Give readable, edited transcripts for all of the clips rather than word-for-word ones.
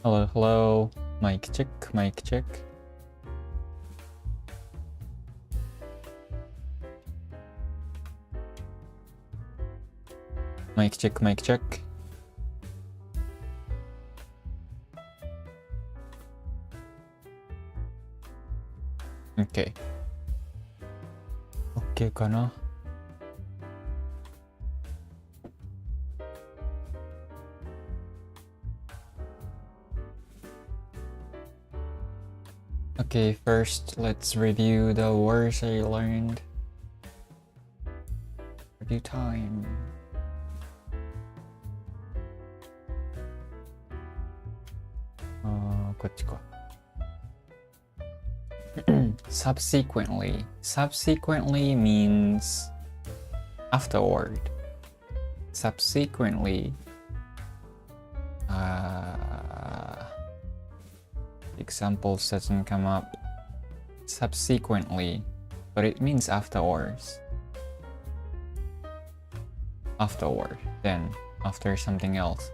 Hello, hello. Mic check, mic check. Mic check, mic check. Okay. OK かな。Okay, first let's review the words I learned. Review time.こっちか。Subsequently. Subsequently means afterward. Subsequently. Examples doesn't come up subsequently, but it means afterwards. Afterward, then, after something else.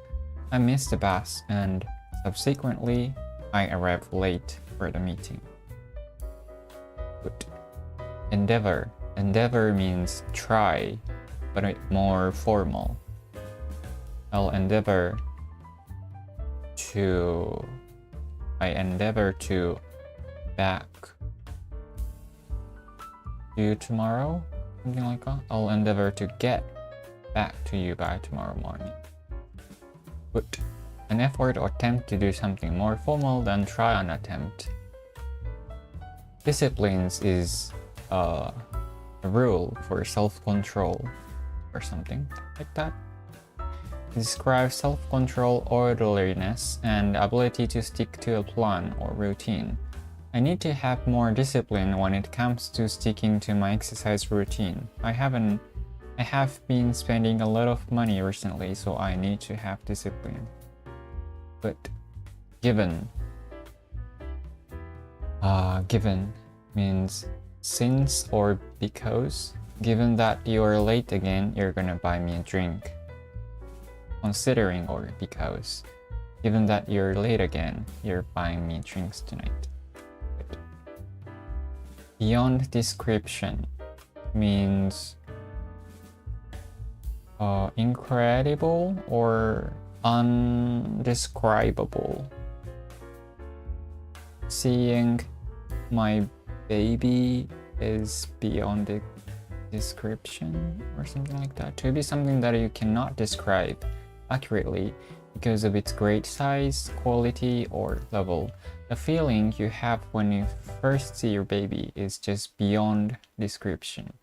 I missed the bus and subsequently I arrived late for the meeting. Good. Endeavor. Endeavor means try, but it's more formal. I endeavor to back to you tomorrow, something like that. I'll endeavor to get back to you by tomorrow morning. Put an effort or attempt to do something more formal than try an attempt. Disciplines is a rule for self-control or something like that. It describes self-control, orderliness, and ability to stick to a plan or routine. I need to have more discipline when it comes to sticking to my exercise routine. I have been spending a lot of money recently, so I need to have discipline. But given means since or because. Given that you're late again, you're gonna buy me a drink. Considering or because. Given that you're late again, you're buying me drinks tonight. Beyond description means incredible or undescribable. Seeing my baby is beyond the description or something like that. To be something that you cannot describe accurately because of its great size, quality, or level. The feeling you have when you first see your baby is just beyond description.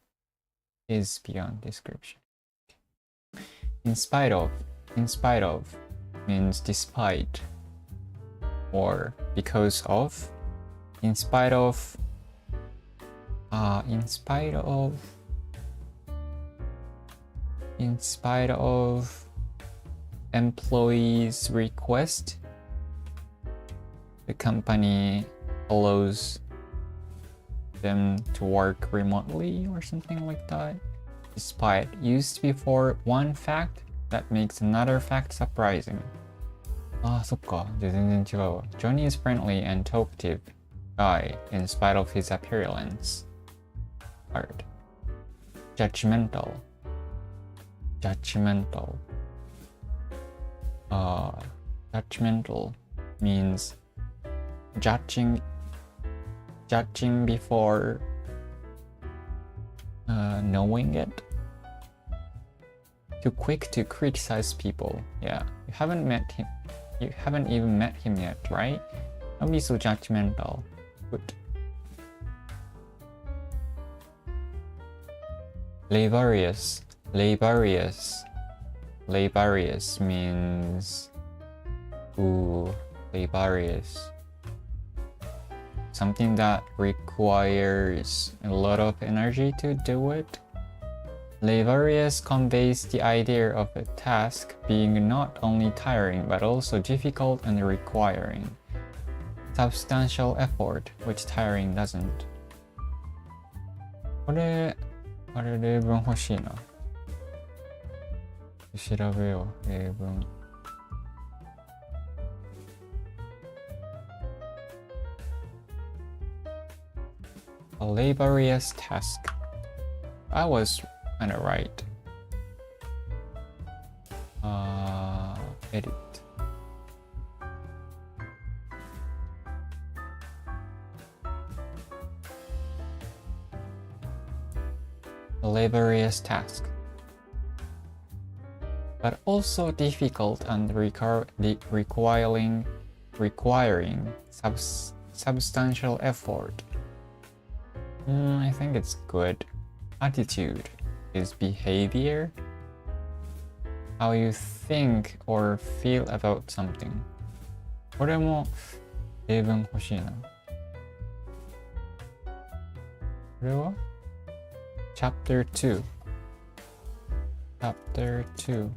Is beyond description. In spite of means despite or because of. In spite of employees' request, the company allows them to work remotely or something like that. Despite used before one fact that makes another fact surprising. そっか。じゃあ全然違うわ。Johnny is friendly and talkative guy in spite of his appearance. Hard. Judgmental. Judgmental means judging before knowing it. Too quick to criticize people. Yeah, you haven't even met him yet, right? Don't be so judgmental. Good. Laborious means laborious. Something that requires a lot of energy to do it. Laborious conveys the idea of a task being not only tiring but also difficult and requiring substantial effort, which tiring doesn't. これ例文欲しいな。調べよう、例文。laborious task. I was kind of right. Edit. A laborious task, but also difficult and requiring substantial effort. I think it's good. Attitude is behavior. How you think or feel about something. これも例文欲しいな。これはChapter 2. Chapter 2.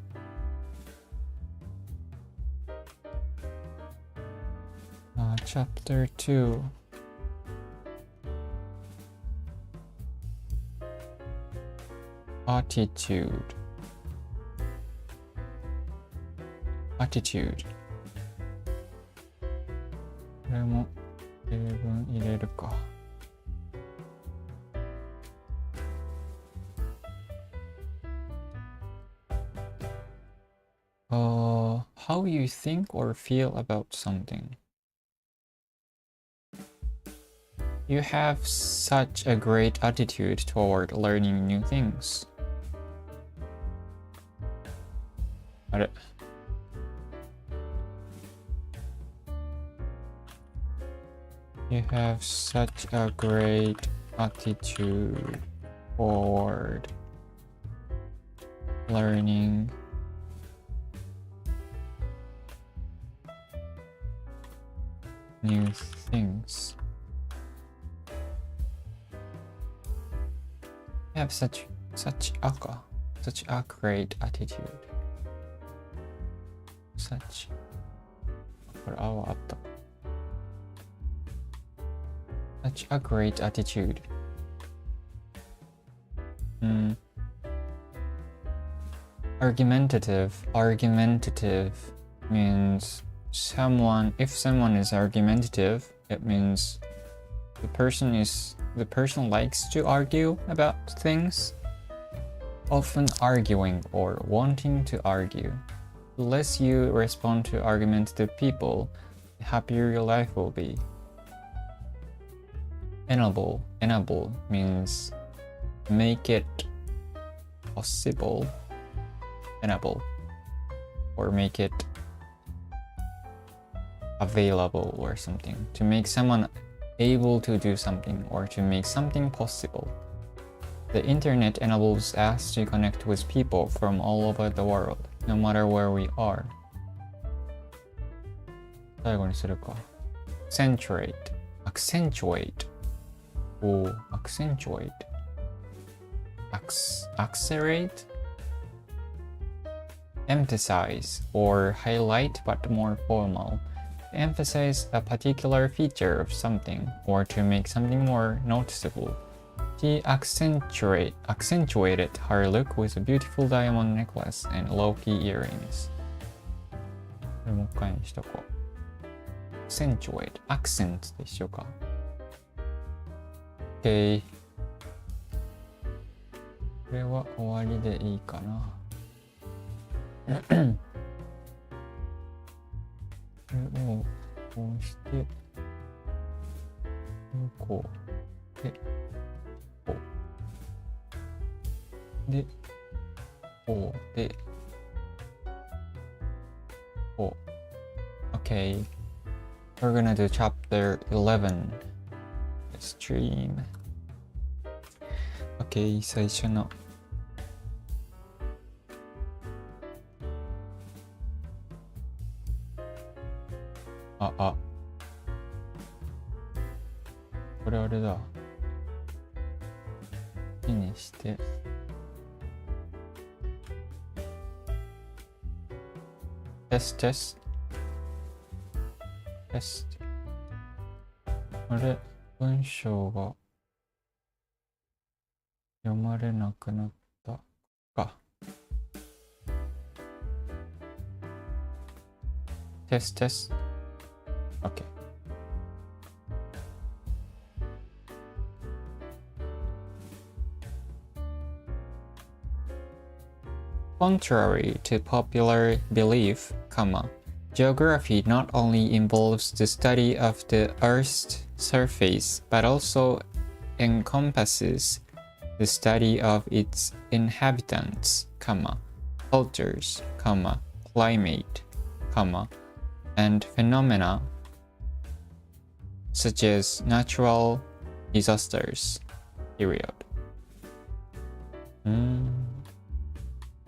Chapter 2. Attitude. Attitude. これも例文入れるか。How you think or feel about something. You have such a great attitude toward learning new things. あれ? You have such a great attitude toward learning new things. You have such a great attitude. Such これあはあった。Such a great attitude. Argumentative means if someone is argumentative, it means the person likes to argue about things, often arguing or wanting to argue. The less you respond to argumentative people, the happier your life will be. Enable means make it possible. Enable, or make it available or something. To make someone able to do something or to make something possible. The internet enables us to connect with people from all over the world, no matter where we are. 最後にするか。accentuate. Accentuate. Accelerate. Emphasize or highlight but more formal. Emphasize a particular feature of something or to make something more noticeable. She accentuated her look with a beautiful diamond necklace and low-key earrings. これもう一回にしとこう。accentuate, accent で一緒か。OK。これは終わりでいいかな。これをこうして、こうで、こうで、こうで、こう。Okay, we're gonna do chapter 11. Stream. Okay, 最初の。これあれだ。火にして。テスト。あれ、文章が読まれなくなったか。テスト。OK。Contrary to popular belief, geography not only involves the study of the Earth's surface, but also encompasses the study of its inhabitants, cultures, climate, and phenomena such as natural disasters, period.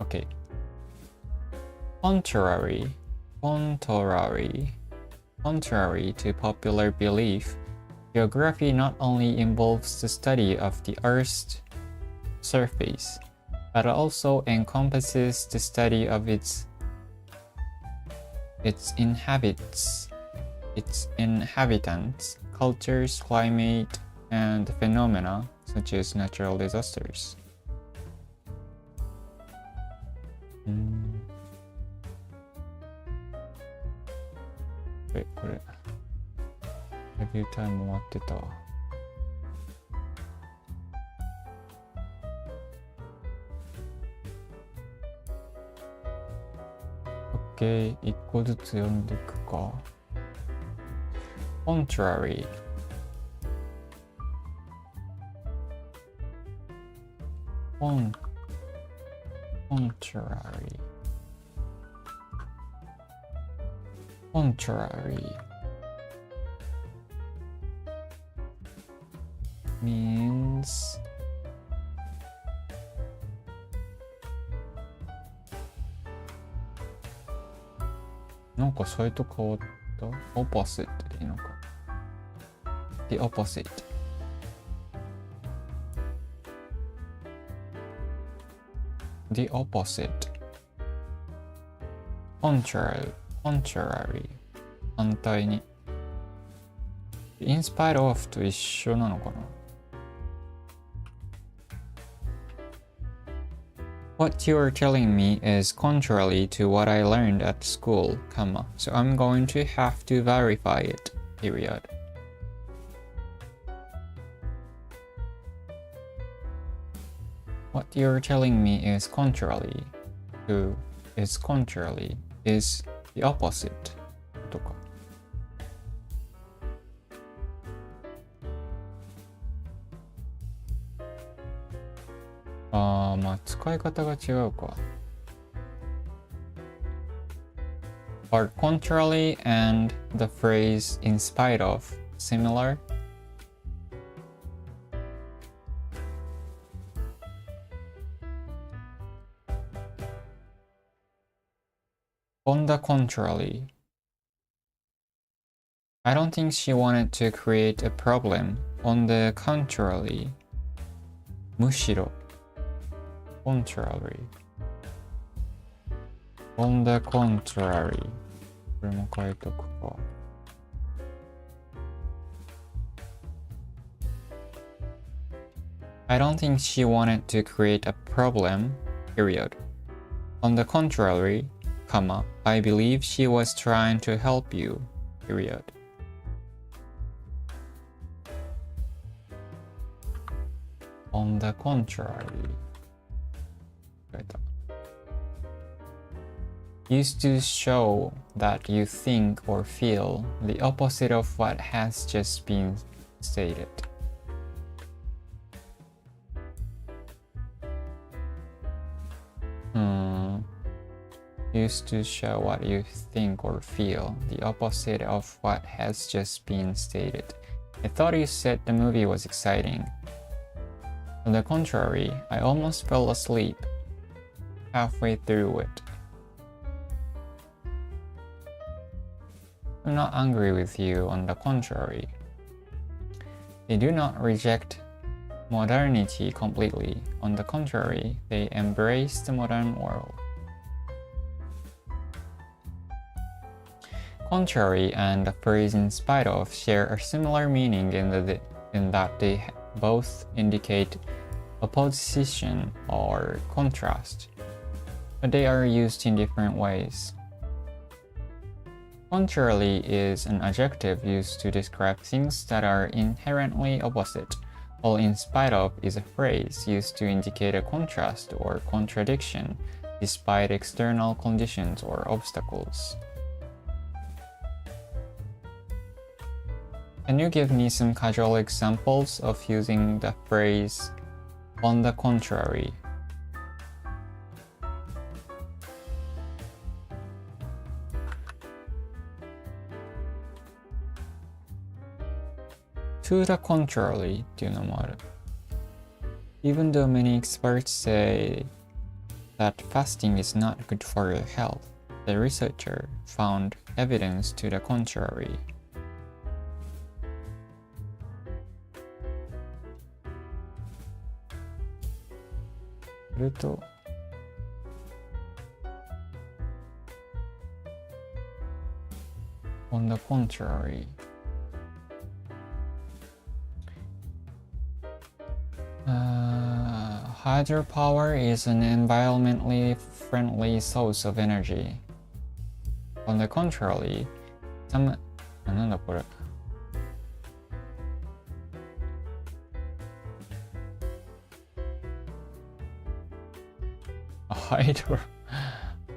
Okay. Contrary to popular belief, geography not only involves the study of the Earth's surface, but also encompasses the study of its inhabitants, cultures, climate, and phenomena such as natural disasters. これレビュータイム終わってたわ。OK、一個ずつ読んでいくか。Contrary。Contrary meansなんかサイト変わった opposite でいいのか the opposite the opposite contrary 反対に in spite of と一緒なのかな What you are telling me is contrary to what I learned at school, so I'm going to have to verify it, period. What you're telling me is contrary is the opposite とかまあ使い方が違うか。Are contrary and the phrase in spite of similar? On the contrary, I don't think she wanted to create a problem. On the contrary, むしろcontrary on the contrary これも書いとくか I don't think she wanted to create a problem, period. On the contrary, I believe she was trying to help you, period. On the contrary used to show that you think or feel the opposite of what has just been stated. Used to show what you think or feel the opposite of what has just been stated. I thought you said the movie was exciting. On the contrary, I almost fell asleep halfway through it. I'm not angry with you, on the contrary. They do not reject modernity completely. On the contrary, they embrace the modern world. Contrary and the phrase in spite of share a similar meaning in that they both indicate opposition or contrast, but they are used in different ways. Contrarily is an adjective used to describe things that are inherently opposite, while in spite of is a phrase used to indicate a contrast or contradiction despite external conditions or obstacles. Can you give me some casual examples of using the phrase on the contrary? To the contrary っていうのもある。Even though many experts say that fasting is not good for your health, the researcher found evidence to the contrary. すると、on the contrary, hydropower is an environmentally friendly source of energy. On the contrary, some なんだこれ。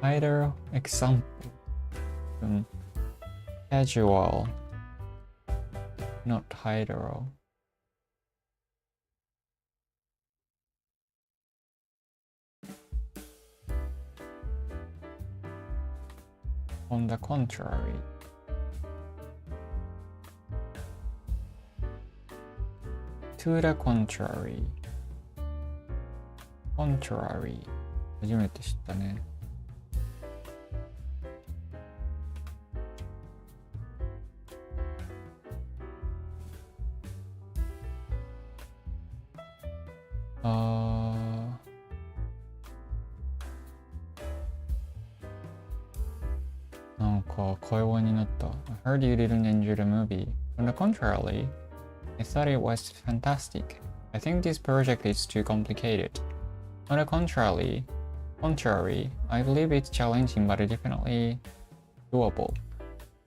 hydro example. Casual, not hydro. On the contrary, to the contrary, contrary 初めて知ったね。なんか会話になった。I heard you didn't enjoy the movie. On the contrary, I thought it was fantastic. I think this project is too complicated. On the contrary, I believe it's challenging but definitely doable.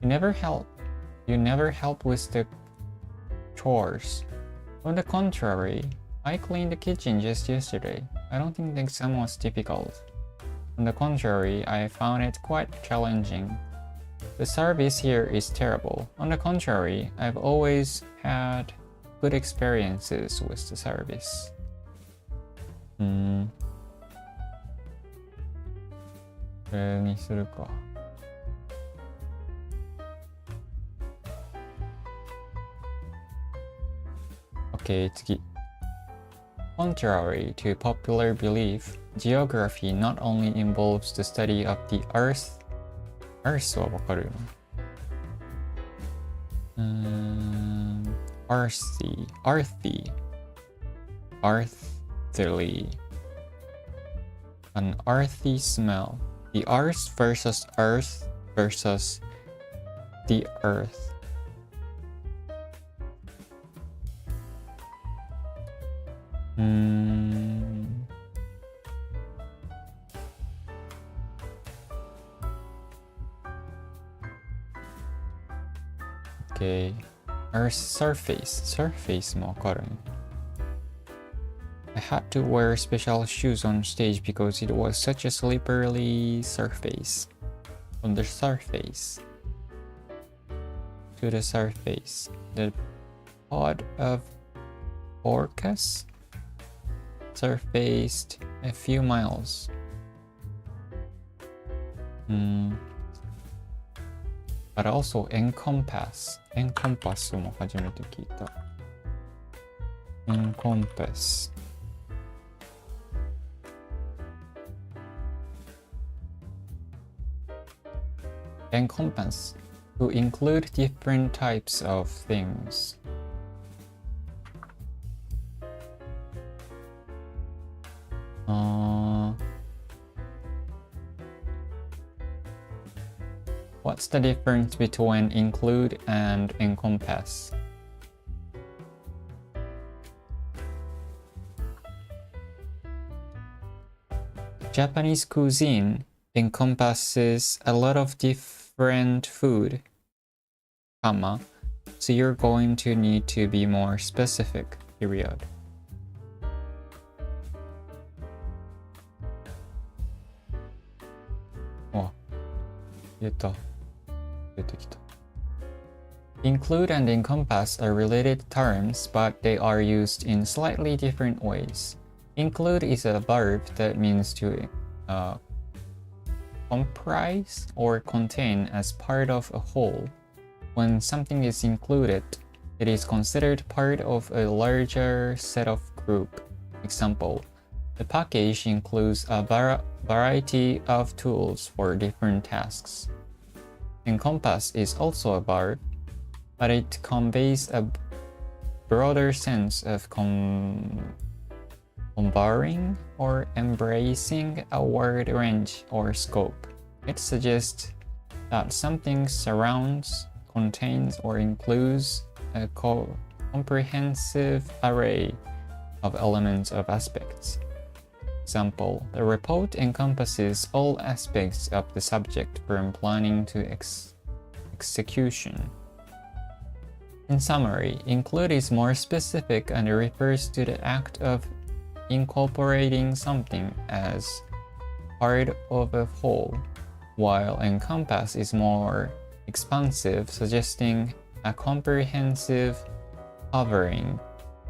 You never help with the chores. On the contrary, I cleaned the kitchen just yesterday. I don't think the exam was difficult. On the contrary, I found it quite challenging. The service here is terrible. On the contrary, I've always had good experiences with the service. これにするか。OK、次。Contrary to popular belief, geography not only involves the study of the earth はわかるよな。earthly, an earthy smell. The earth versus the earth. Okay. Earth's surface もわかるね。I had to wear special shoes on stage because it was such a slippery surface. On the surface. To the surface. The pod of orcas surfaced a few miles. But also encompass も初めて聞いた。encompass to include different types of things. What's the difference between include and encompass? Japanese cuisine encompasses a lot of different food, so you're going to need to be more specific, period. 言えた。出てきた。Include and encompass are related terms, but they are used in slightly different ways. Include is a verb that means to comprise or contain as part of a whole. When something is included, it is considered part of a larger set of group. Example, the package includes a variety of tools for different tasks. Encompass is also a verb, but it conveys a broader sense of covering or embracing a wide range or scope. It suggests that something surrounds, contains, or includes a comprehensive array of elements of aspects. Example, the report encompasses all aspects of the subject from planning to execution. In summary, include is more specific and refers to the act of incorporating something as part of a whole, while encompass is more expansive, suggesting a comprehensive covering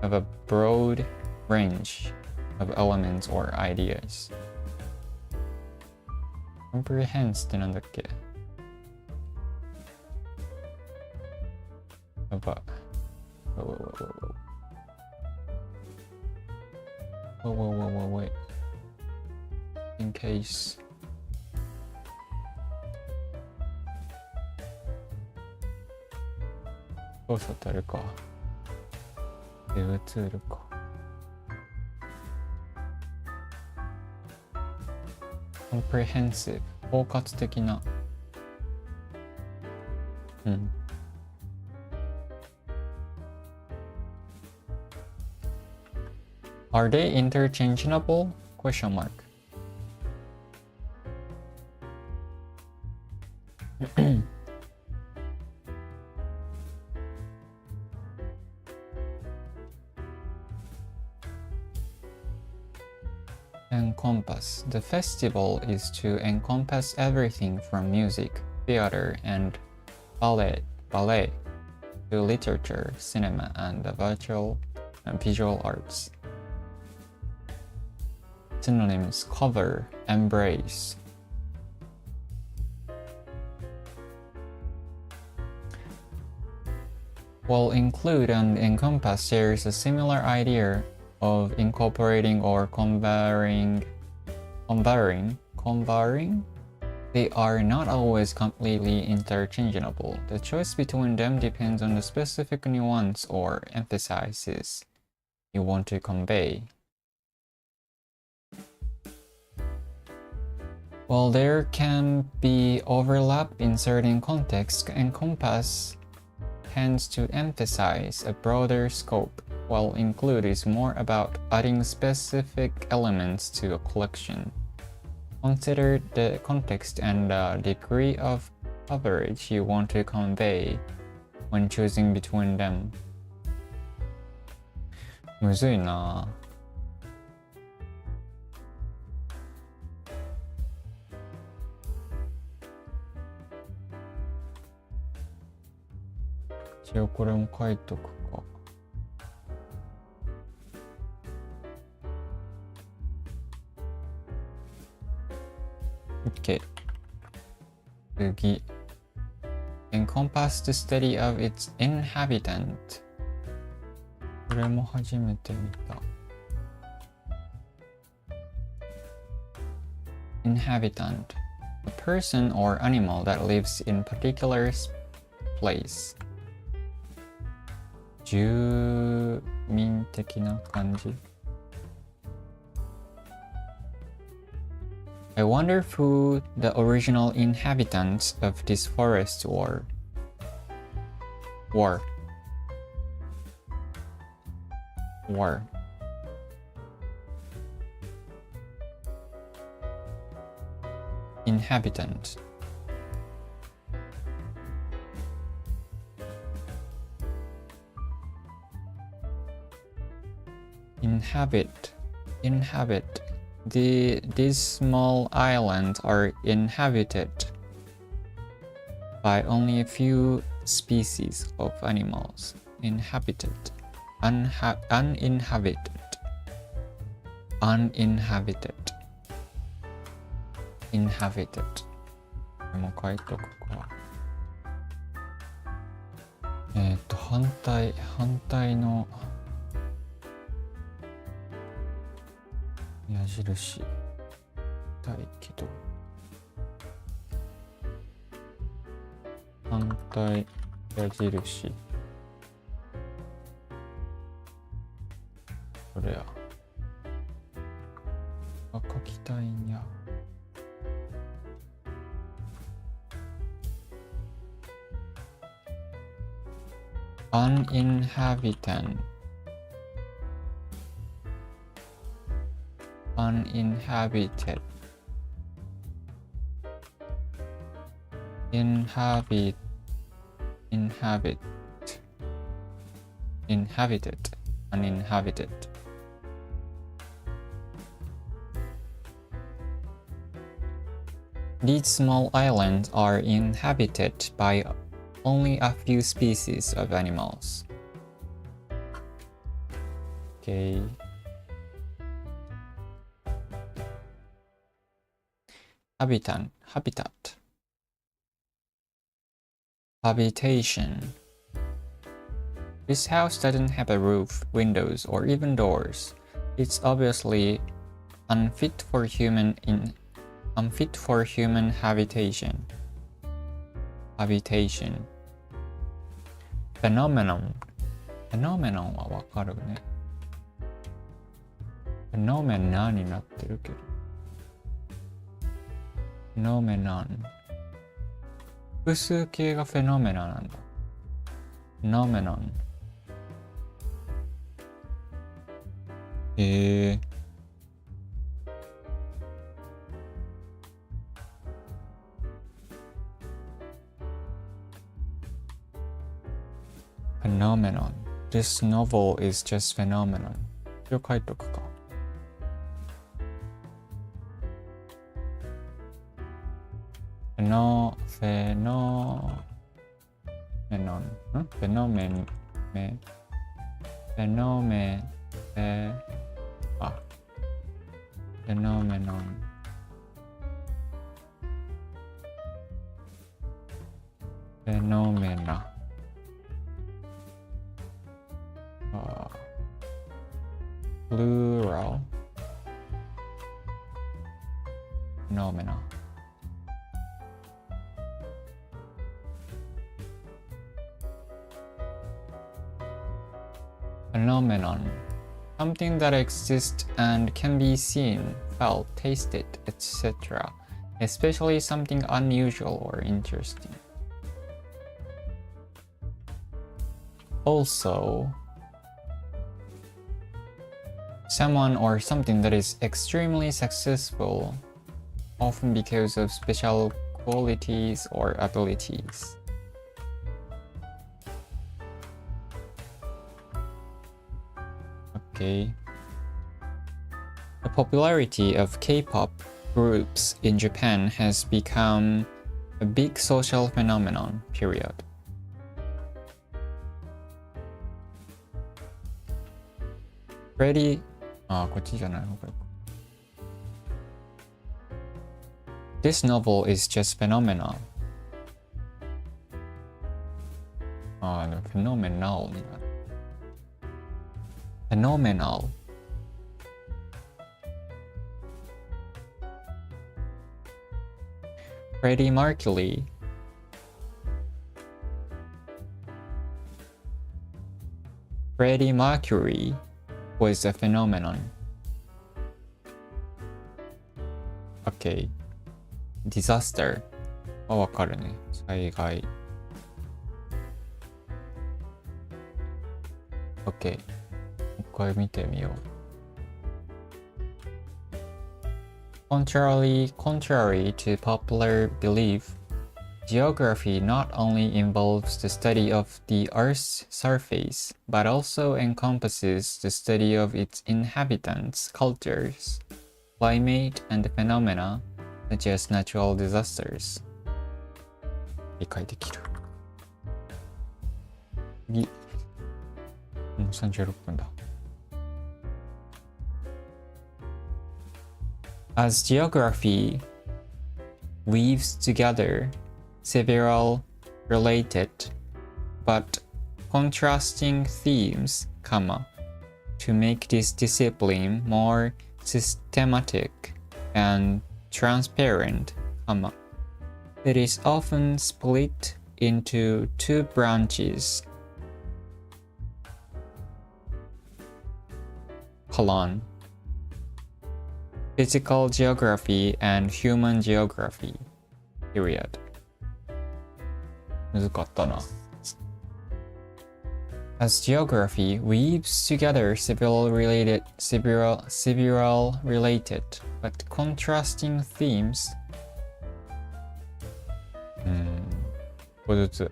of a broad range of elements or ideas. Comprehends ってなんだっけ？やば。Wait. In case. 操作ってあれか。デブツールか。comprehensive 包括的な。うん。Are they interchangeable? Question mark. Encompass. The festival is to encompass everything from music, theater, and ballet to literature, cinema, and the visual arts. Synonyms: cover, embrace. While include and encompass shares a similar idea of incorporating or converting, they are not always completely interchangeable. The choice between them depends on the specific nuance or emphasis you want to convey. While there can be overlap in certain contexts, encompass tends to emphasize a broader scope, while include is more about adding specific elements to a collection. Consider the context and the degree of coverage you want to convey when choosing between them. むずいな。一応これも書いとくか。OK。次。Encompass the study of its inhabitant. これも初めて見た。Inhabitant. A person or animal that lives in particular place. 住民的な感じ。I wonder who the original inhabitants of this forest were. Inhabitant. Inhabit. These small islands are inhabited by only a few species of animals uninhabited. Inhabited もう書いとくか。反対の矢印たいけど、反対矢印これや書きたいんや。uninhabited uninhabited. These small islands are inhabited by only a few species of animals. Okay. Habitation. This house doesn't have a roof, windows, or even doors. It's obviously unfit for human habitation. Phenomenon はわかるね。Phenomenon になってるけど。Phenomenon 複数形がフェノメナなんだ。Phenomenon Phenomenon. This novel is just phenomenon. これを書いとくか。フェノメノメナplural phenomena. Phenomenon. Something that exists and can be seen, felt, tasted, etc. Especially something unusual or interesting. Also, someone or something that is extremely successful, often because of special qualities or abilities. Okay. The popularity of K-pop groups in Japan has become a big social phenomenon, period. This novel is just phenomenal. Phenomenal. Freddie Mercury. Freddie Mercury was a phenomenon. Okay. Disaster はわかるね。災害。Okay. もう一回見てみよう。Contrary to popular belief, geography not only involves the study of the Earth's surface, but also encompasses the study of its inhabitants, cultures, climate, and phenomena such as natural disasters. 理解できる。次。もう36分だ。As geography weaves together several related but contrasting themes, to make this discipline more systematic and transparent, it is often split into two branches. Physical geography and human geography. Period. 難かったな。As geography weaves together several related but contrasting themes. これずつ。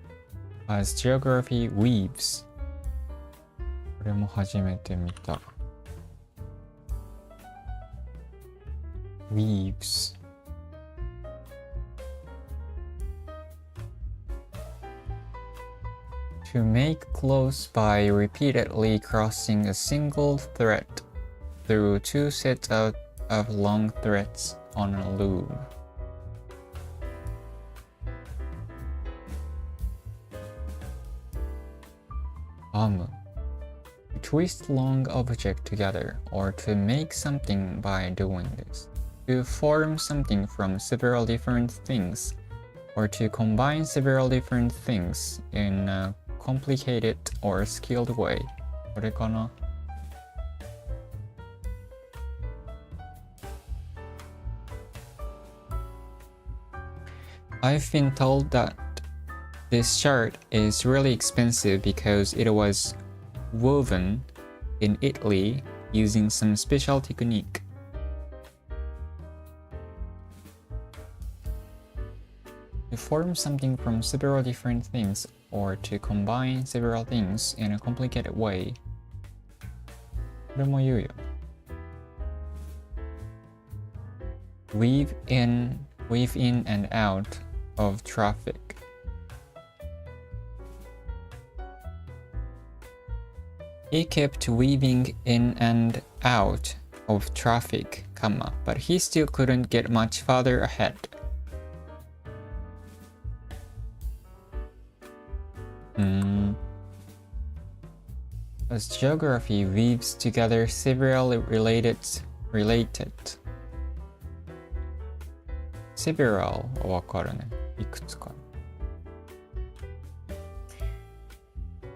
As geography weaves. これも初めて見た。weaves. To make clothes by repeatedly crossing a single thread through two sets of long threads on a loom. To twist long object together or to make something by doing this. To form something from several different things or to combine several different things in a complicated or skilled way. これかな。I've been told that this shirt is really expensive because it was woven in Italy using some special technique. To form something from several different things or to combine several things in a complicated way. これも言うよ。Weave in and out of traffic. He kept weaving in and out of traffic, but he still couldn't get much farther ahead. As geography weaves together several related several はわかるね。いくつか。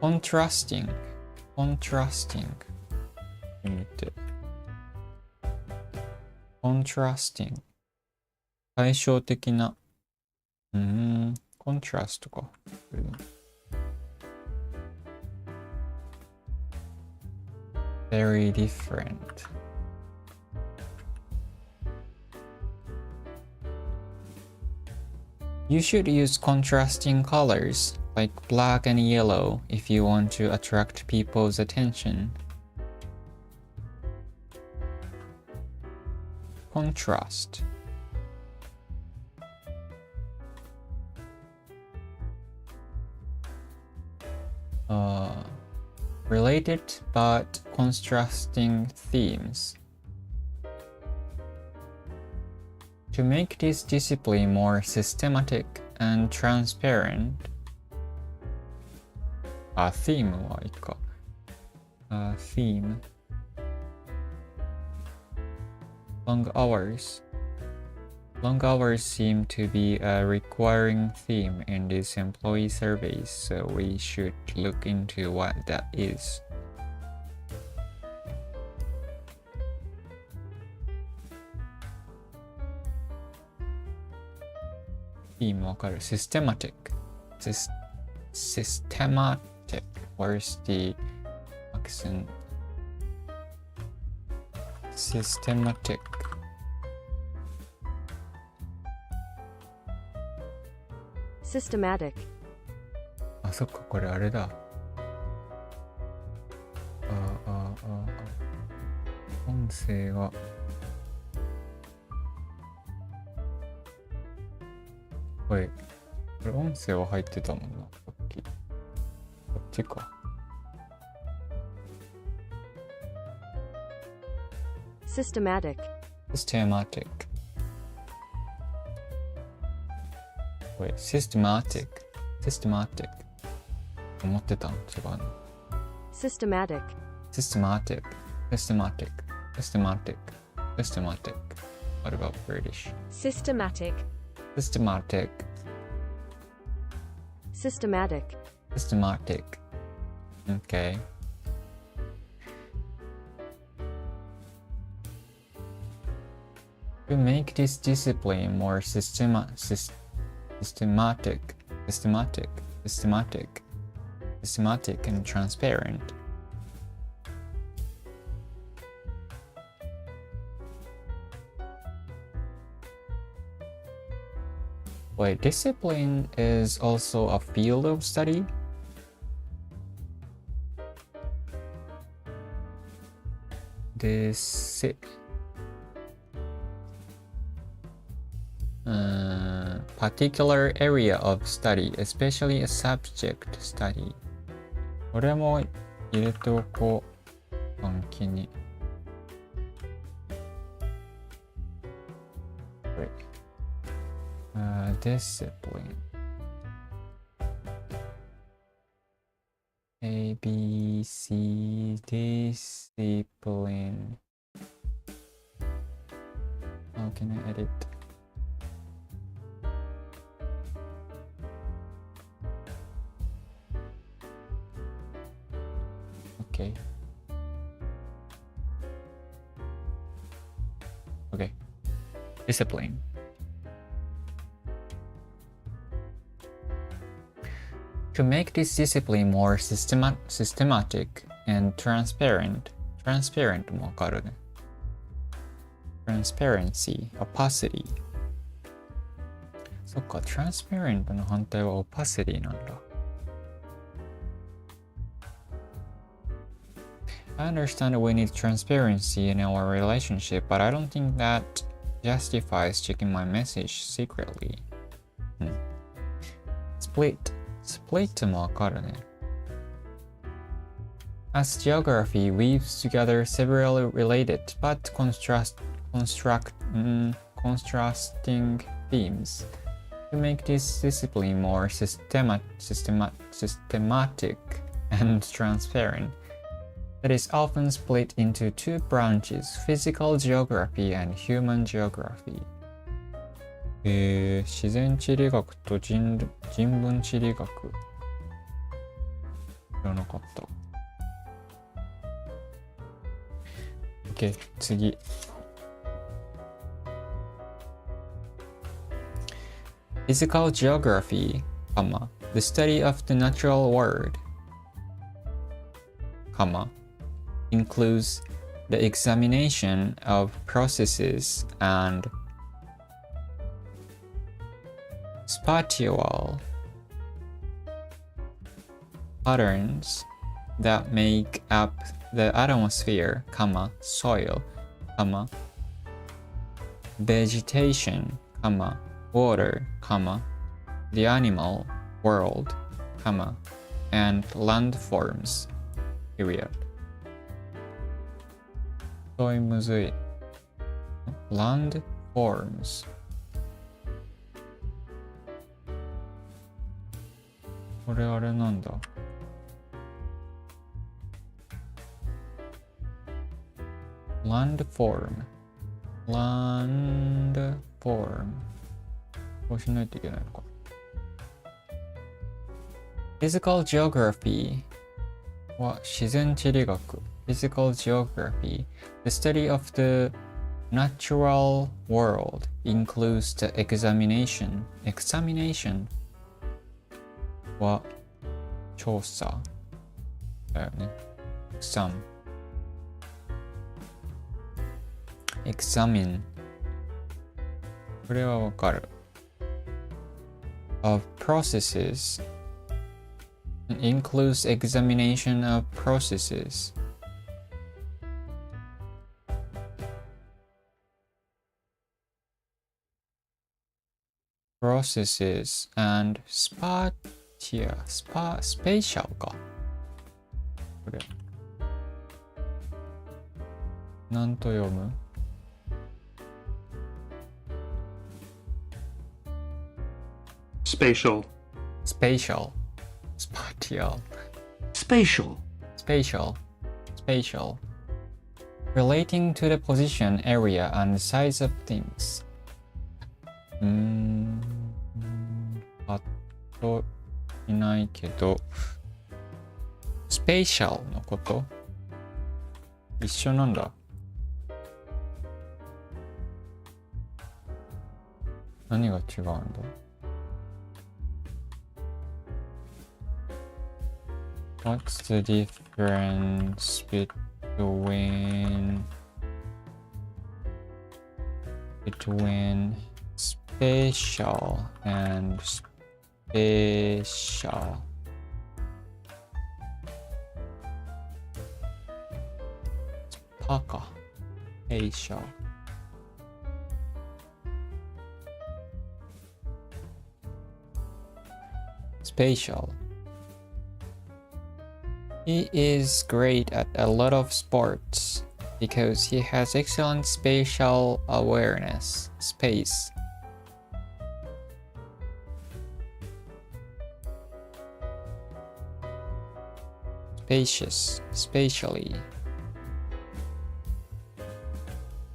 contrasting 見て。contrasting 対照的な。コントラストか。Very different. You should use contrasting colors like black and yellow if you want to attract people's attention. Contrast. Related but contrasting themes. To make this discipline more systematic and transparent. Theme はいいか。Theme. Long hours. Long hours seem to be a recurring theme in these employee surveys, so we should look into what that is. Theme わかる。Systematic. Systematic. Where's the accent? Systematic. Systematic. あ、そっか、これあれだ。音声が。これ、これ音声は入ってたもんな、さっき。こっちか。Systematic. Systematic. Wait, systematic. Systematic. 思ってたの違うの。Systematic. Systematic. Systematic. Systematic. Systematic. What about British? Systematic. Systematic. Systematic. Systematic. Okay. To make this discipline more systematic, and transparent. Wait, discipline is also a field of study? Particular area of study, especially a subject study. これも入れておこう。暗記に。Discipline. A, B, C, discipline. How can I edit? Okay. Okay. Discipline. To make this discipline more systematic and transparent もわかるね。Transparency, opacity. そっか、transparent の反対は opacity なんだ。I understand we need transparency in our relationship, but I don't think that justifies checking my message secretly. Split もわかるね。As geography weaves together several related but contrasting themes, to make this discipline more systematic and transparent, it is often split into two branches, physical geography and human geography. 自然地理学と人文地理学。知らなかった。OK、次。Physical geography, the study of the natural world, includes the examination of processes and spatial patterns that make up the atmosphere, soil, vegetation, water, the animal world, and landforms, period. そういうむずい。landforms。これあれなんだ。landform。こうしないといけないのか。Physical geography は自然地理学。Physical geography, the study of the natural world, includes the examination は調査だよね。examine これはわかる。of processes includes examination of processes. processes and spatial か。これ。なんと読む？ Spatial. Spatial. Spatial. Spatial. Spatial. Spatial. Relating to the position, area, and size of things. パッといないけど、Spatial のこと一緒なんだ。何が違うんだ？What's the difference between spatial and spatial? Spatial. Spatial. Spatial. He is great at a lot of sports because he has excellent spatial awareness. Space. Spacious. Spatially.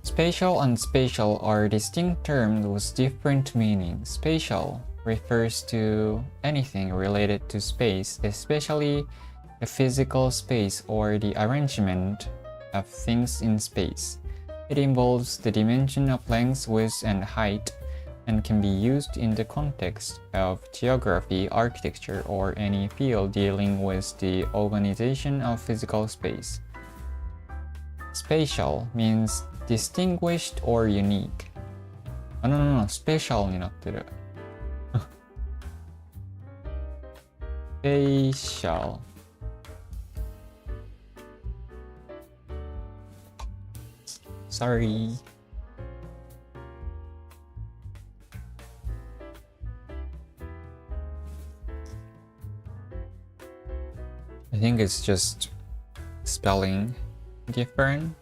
Spatial and spatial are distinct terms with different meanings. Spatial refers to anything related to space, especially the physical space or the arrangement of things in space. It involves the dimension of length, width, and height, and can be used in the context of geography, architecture, or any field dealing with the organization of physical space. Spatial means distinguished or unique. No, special になってる。Spatial. Sorry. I think it's just spelling difference.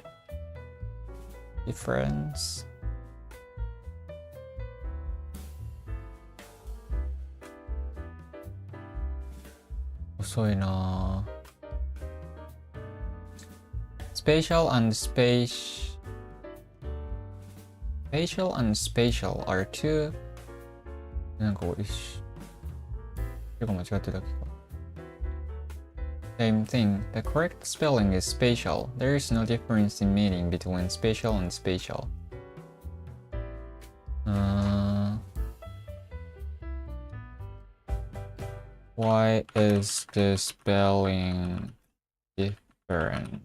遅いな。Spatial and spatial are two なんか一緒結構間違ってたっけか Same thing. The correct spelling is spatial. There is no difference in meaning between spatial and spatial. Why is the spelling different?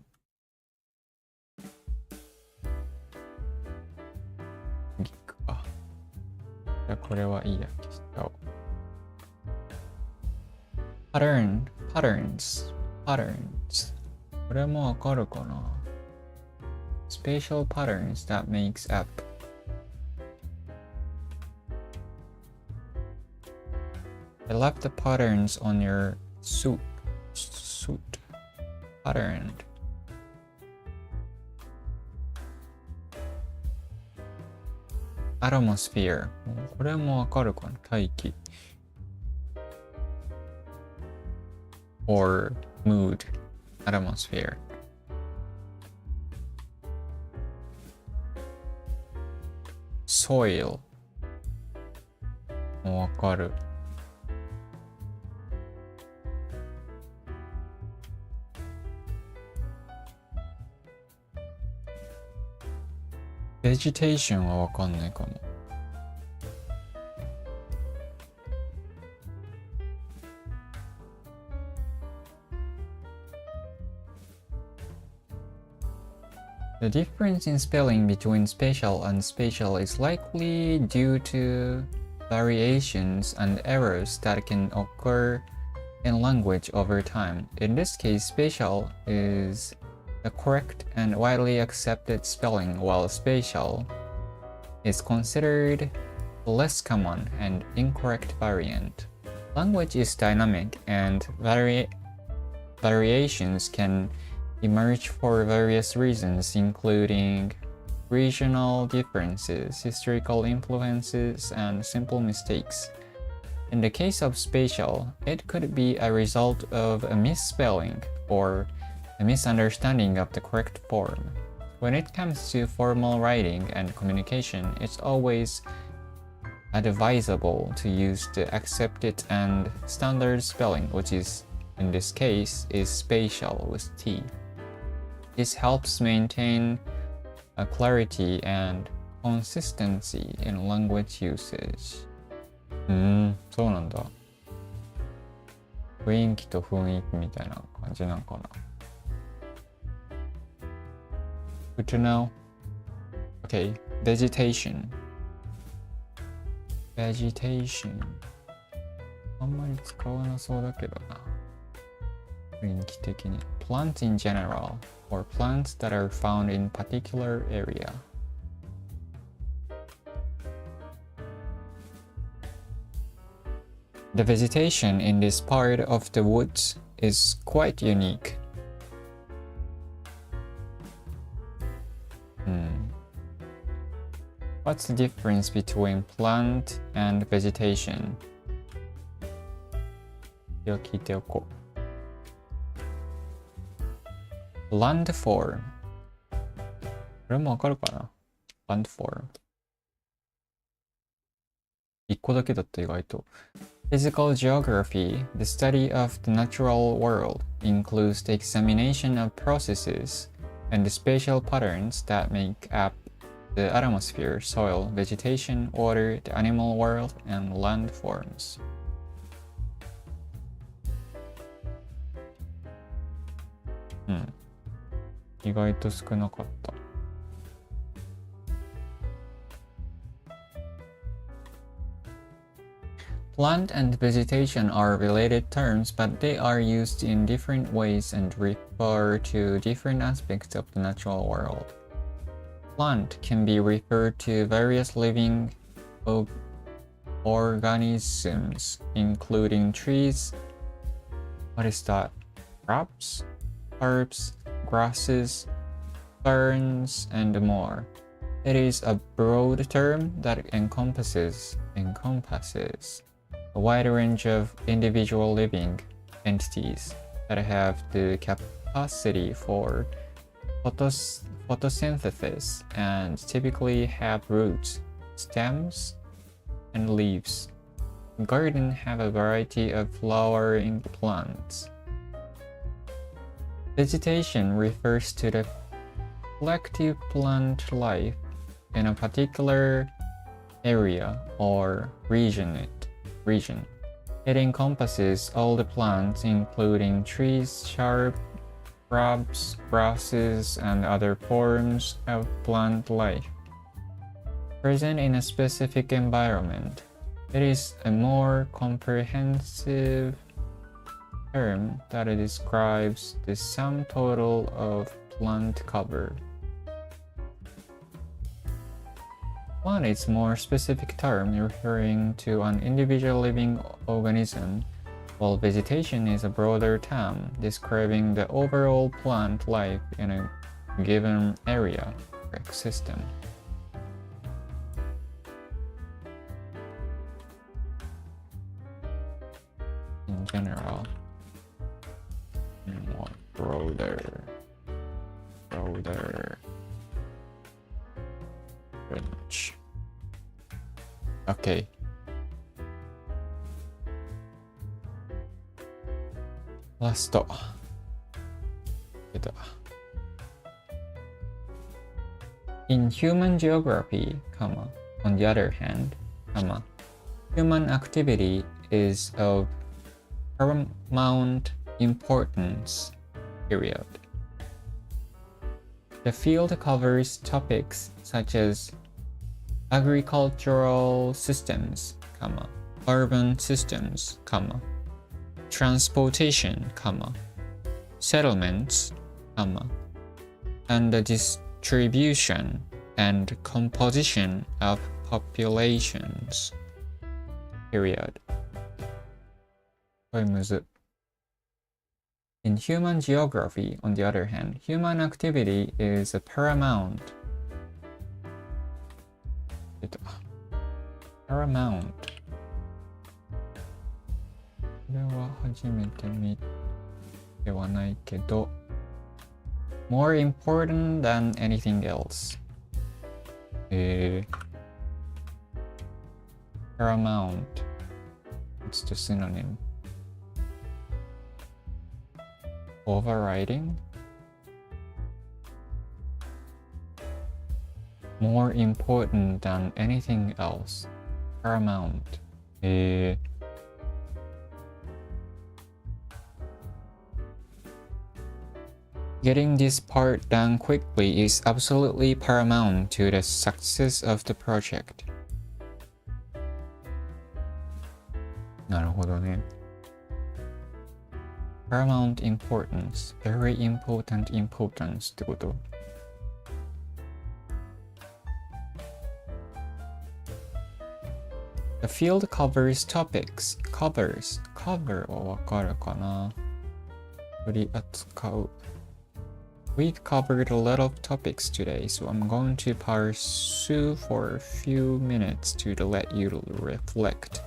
Yeah, これはいいや。消しちゃおう。Patterns. これもわかるかな Spatial patterns that makes up. I left the patterns on your suit. Patterned. Atmosphere. これもわかるかな大気。Or mood. Atmosphere. Soil. もうわかる。Vegetation はわかんないかも。The difference in spelling between spatial and spatial is likely due to variations and errors that can occur in language over time. In this case, spatial is the correct and widely accepted spelling, while spatial is considered the less common and incorrect variant. Language is dynamic and variations can emerge for various reasons, including regional differences, historical influences, and simple mistakes. In the case of spatial, it could be a result of a misspelling or a misunderstanding of the correct form. When it comes to formal writing and communication, it's always advisable to use the accepted and standard spelling, which is, in this case, is spatial with T. This helps maintain a clarity and consistency in language usage. そうなんだ。雰囲気と雰囲気みたいな感じなのかな。Good to know. Okay, vegetation. Vegetation. あんまり使わなそうだけどな。雰囲気的に。Plants in general, or plants that are found in particular area. The vegetation in this part of the woods is quite unique. What's the difference between plant and vegetation? では聞いておこう。Landform. これもわかるかな？ Landform. 一個だけだった意外と。Physical geography, the study of the natural world, includes the examination of processes and the spatial patterns that make up the atmosphere, soil, vegetation, water, the animal world, and landforms. 意外と少なかった。Plant and vegetation are related terms, but they are used in different ways and refer to different aspects of the natural world. Plant can be referred to various living organisms, including trees, what is that? Shrubs, herbs, grasses, ferns, and more. It is a broad term that encompasses a wide range of individual living entities that have the capacity for photosynthesis and typically have roots, stems, and leaves. Gardens have a variety of flowering plants. Vegetation refers to the collective plant life in a particular area or region. It encompasses all the plants, including trees, shrubs, grasses, and other forms of plant life present in a specific environment. It is a more comprehensive term that describes the sum total of plant cover. Plant is a more specific term referring to an individual living organism, while vegetation is a broader term describing the overall plant life in a given area or ecosystem. In general, more broader range. Okay. Last. In human geography, on the other hand, human activity is of paramount importance, period. The field covers topics such as agricultural systems, urban systems, transportation, settlements, and the distribution and composition of populations. Period. これむず。In human geography, on the other hand, human activity is a paramount. 出た。paramount. これは初めて見てはないけど、more important than anything else. Paramount. It's the synonym. Overriding. More important than anything else. Paramount. Getting this part done quickly is absolutely paramount to the success of the project. なるほどね。Paramount importance, very important importance ってこと。The field covers topics. Cover はわかるかな。取り扱う。We've covered a lot of topics today, so I'm going to pursue for a few minutes to let you reflect.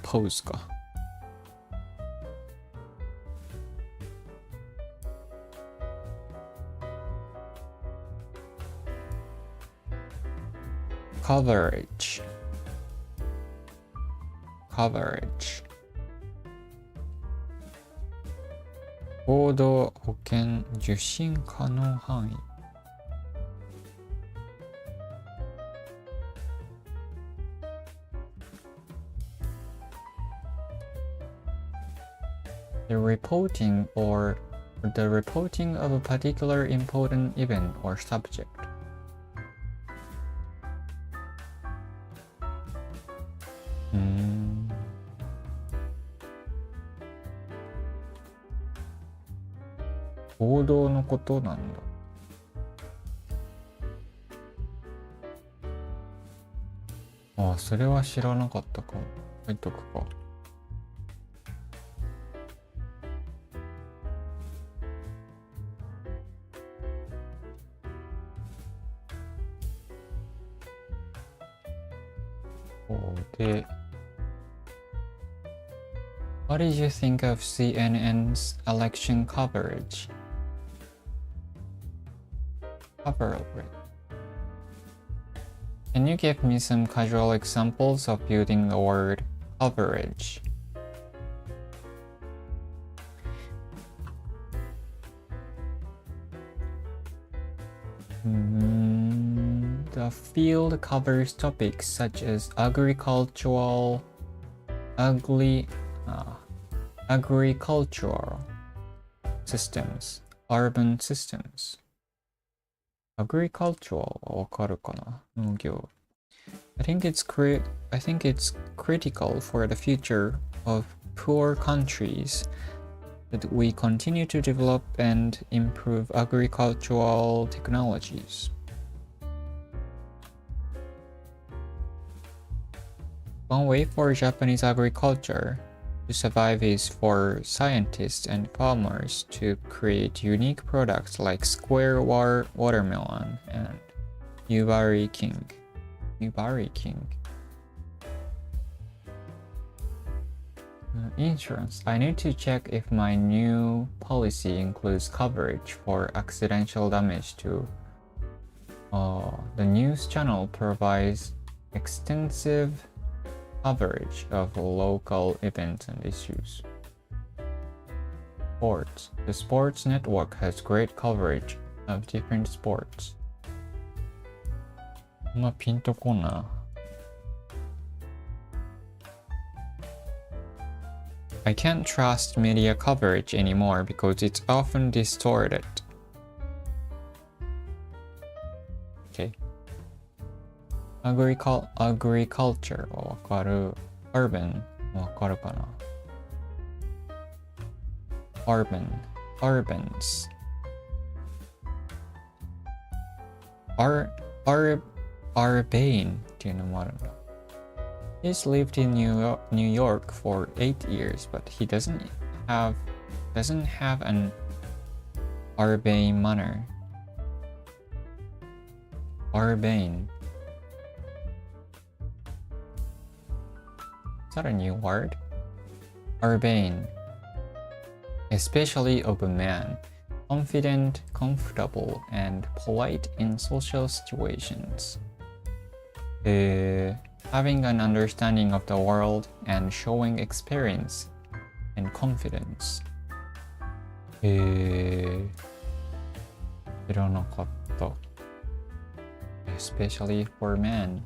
Pose か。Coverage. 報道、保険、受信可能範囲。The reporting of a particular important event or subject. 報道のことなんだ。ああ、それは知らなかったかも。書いとくか。で、What did you think of CNN's election coverage? Can you give me some casual examples of using the word coverage? The field covers topics such as agricultural systems, urban systems. Agricultural はわかるかな？農業。I think it's critical for the future of poor countries that we continue to develop and improve agricultural technologies. One way for Japanese agriculture to survive is for scientists and farmers to create unique products like square watermelon and Yubari King. Insurance. I need to check if my new policy includes coverage for accidental damage too. The news channel provides extensive coverage of local events and issues. Sports. The sports network has great coverage of different sports. まあピンとこな。I can't trust media coverage anymore because it's often distorted. Okay. Agriculture はわかる。Urban わかるかな。Urbans Arbane っていうのもあるんだ。He's lived in New York for 8 years, but he doesn't have an urbane manner. Urbane. Is that a new word? Urbane. Especially of a man. Confident, comfortable, and polite in social situations. Having an understanding of the world and showing experience and confidence. 知らなかった。Especially for men.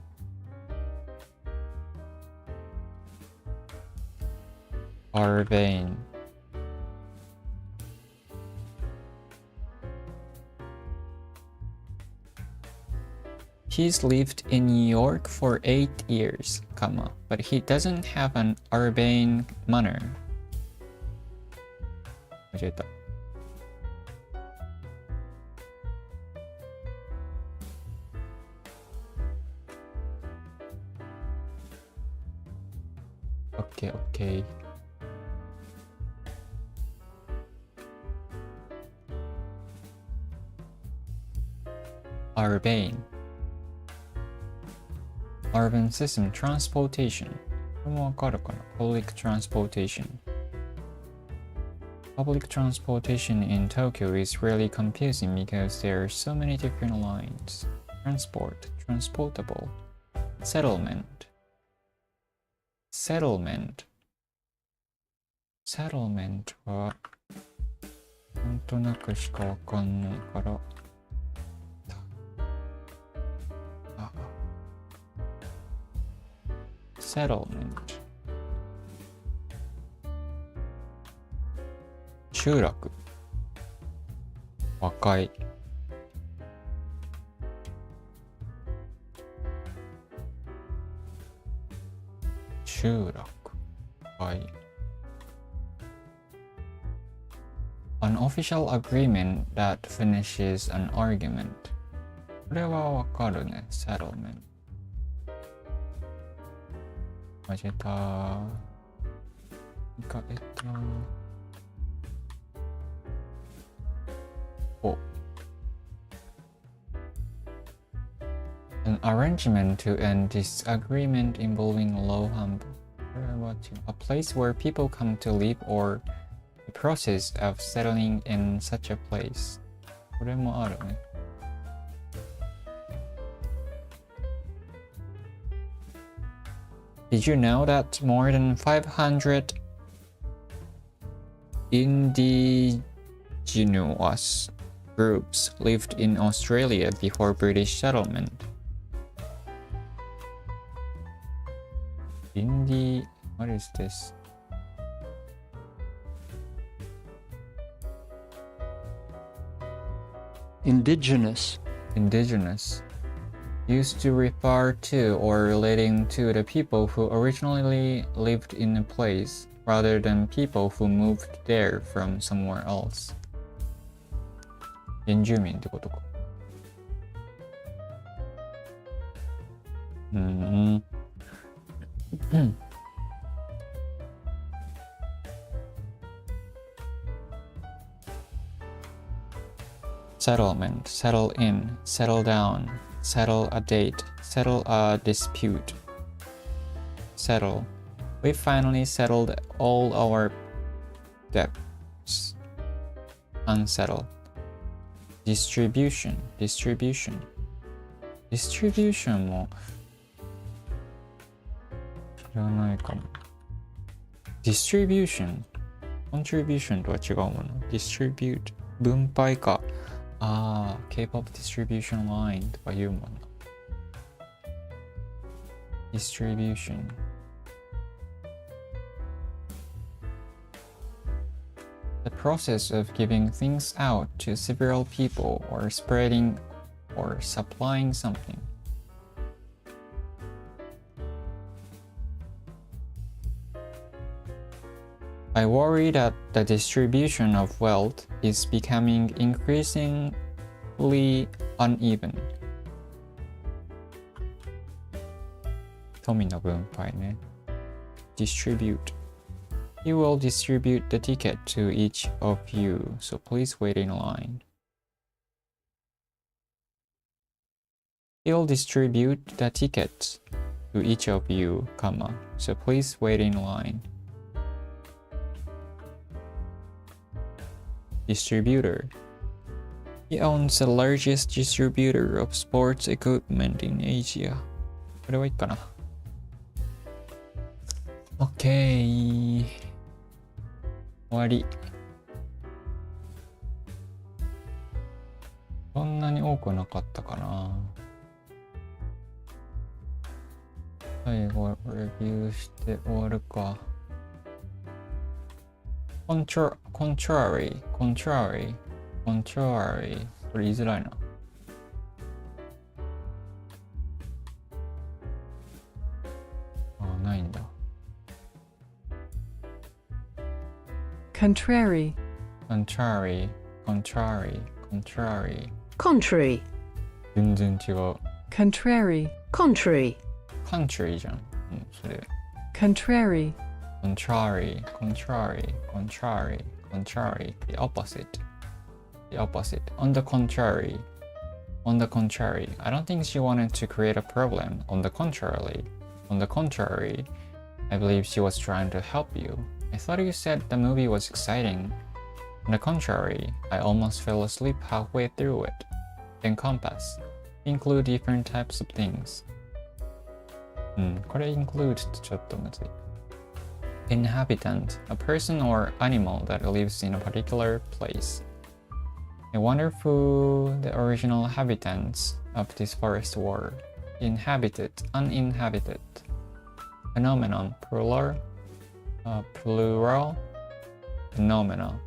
Urbane. He's lived in New York for 8 years, but he doesn't have an urbane manner. 間違えた。Okay. Urbane. Urban system transportation. これもわかるかな? Public transportation. Public transportation in Tokyo is really confusing because there are so many different lines. Transport, transportable, settlement. Settlement はなんとなくしかわかんないから。Settlement 集落和解集落はい An official agreement that finishes an argument これはわかるね Settlement 間違えたAn arrangement to end disagreement involving low humble. A place where people come to live or the process of settling in such a place. これもあるね。Did you know that more than 500 indigenous groups lived in Australia before British settlement? What is this? Indigenous. Used to refer to or relating to the people who originally lived in a place rather than people who moved there from somewhere else. 原住民ってことか。Settlement, settle in, settle down, settle a date, settle a dispute. Settle. We finally settled all our debts. Unsettle. Distribution. Distribution も知らないかも。Distribution Contribution とは違うもの。Distribute 分配か。K-pop distribution line とかいうもの。Distribution The process of giving things out to several people or spreading or supplying something. I worry that the distribution of wealth is becoming increasingly uneven. 富の分配ね。distribute. He will distribute the ticket to each of you, so please wait in line. He'll distribute the tickets to each of you, so please wait in line. Distributor. He owns the largest distributor of sports equipment in Asia. これはいいかな。OK。終わり。そんなに多くなかったかな。最後レビューして終わるか。contrary。これ言いづらいな。ないんだ。contrary, contrary, 全然違う。contrary, contrary, country じゃん。それ。contrary, contrary, the opposite. On the contrary, I don't think she wanted to create a problem. On the contrary, I believe she was trying to help you. I thought you said the movie was exciting. On the contrary, I almost fell asleep halfway through it. Encompass. Include different types of things. これ include ってちょっとむずい。Inhabitant, a person or animal that lives in a particular place. I wonder who the original inhabitants of this forest were. Inhabited, uninhabited. Phenomenon, plural, phenomenon.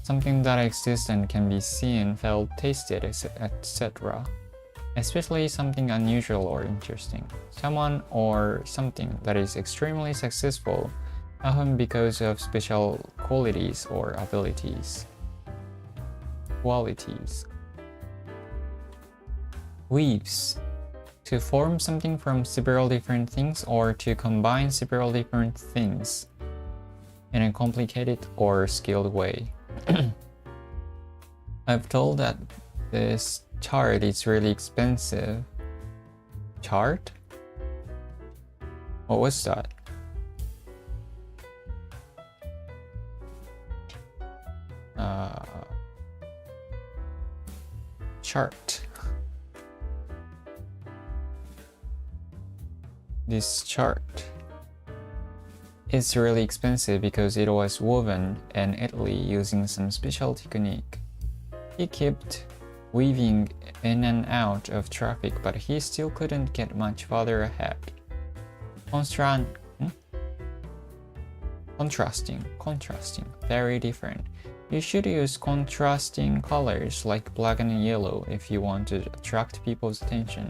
Something that exists and can be seen, felt, tasted, etc. Especially something unusual or interesting. Someone or something that is extremely successful, often because of special qualities or abilities. Weaves. To form something from several different things or to combine several different things in a complicated or skilled way. I've told that this chart is really expensive. Chart? What was that? Chart. This chart is really expensive because it was woven in Italy using some special technique. He kept weaving in and out of traffic, but he still couldn't get much farther ahead. Contrasting, very different. You should use contrasting colors like black and yellow if you want to attract people's attention.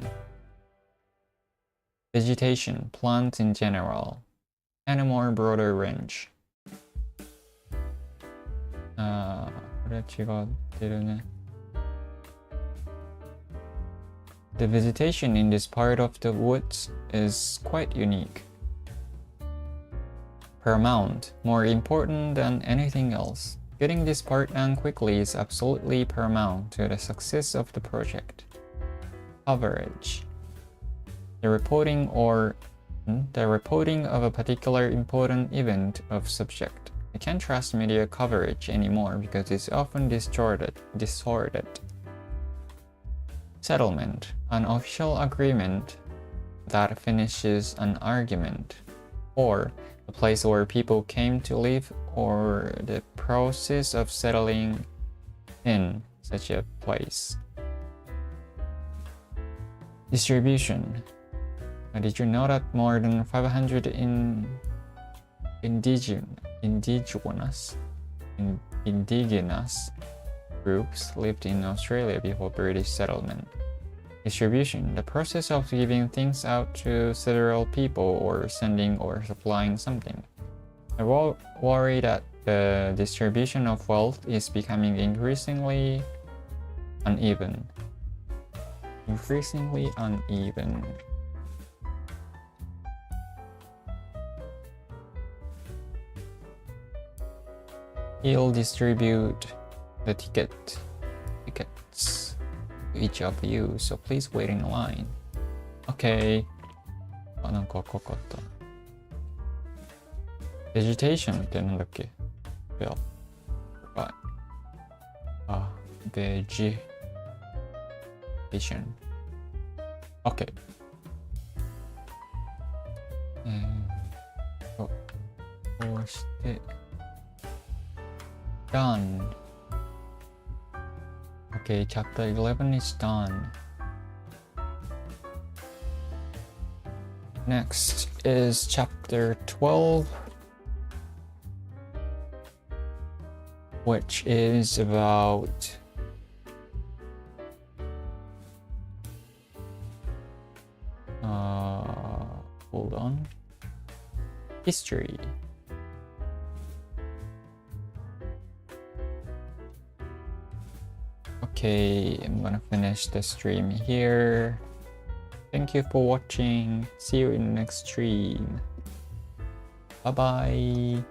Vegetation, plants in general, and a more broader range. これ違ってるね。The vegetation in this part of the woods is quite unique. Paramount, more important than anything else. Getting this part done quickly is absolutely paramount to the success of the project. Coverage. The reporting of a particular important event of subject. I can't trust media coverage anymore because it's often distorted. Settlement, an official agreement that finishes an argument, or a place where people came to live, or the process of settling in such a place. Distribution. Did you know that more than 500 indigenous groups lived in Australia before British settlement? Distribution, the process of giving things out to several people or sending or supplying something. I worry that the distribution of wealth is becoming increasingly uneven. He'll distribute the tickets to each of you, so please wait in line. Okay. あ、なんか赤かった。Vegetation ってなんだっけ？いや。はい。あ、vegetation。OK。こうして、done. Okay, chapter 11 is done. Next is chapter 12, which is about hold on, history. Okay, I'm gonna finish the stream here. Thank you for watching. See you in the next stream. Bye bye.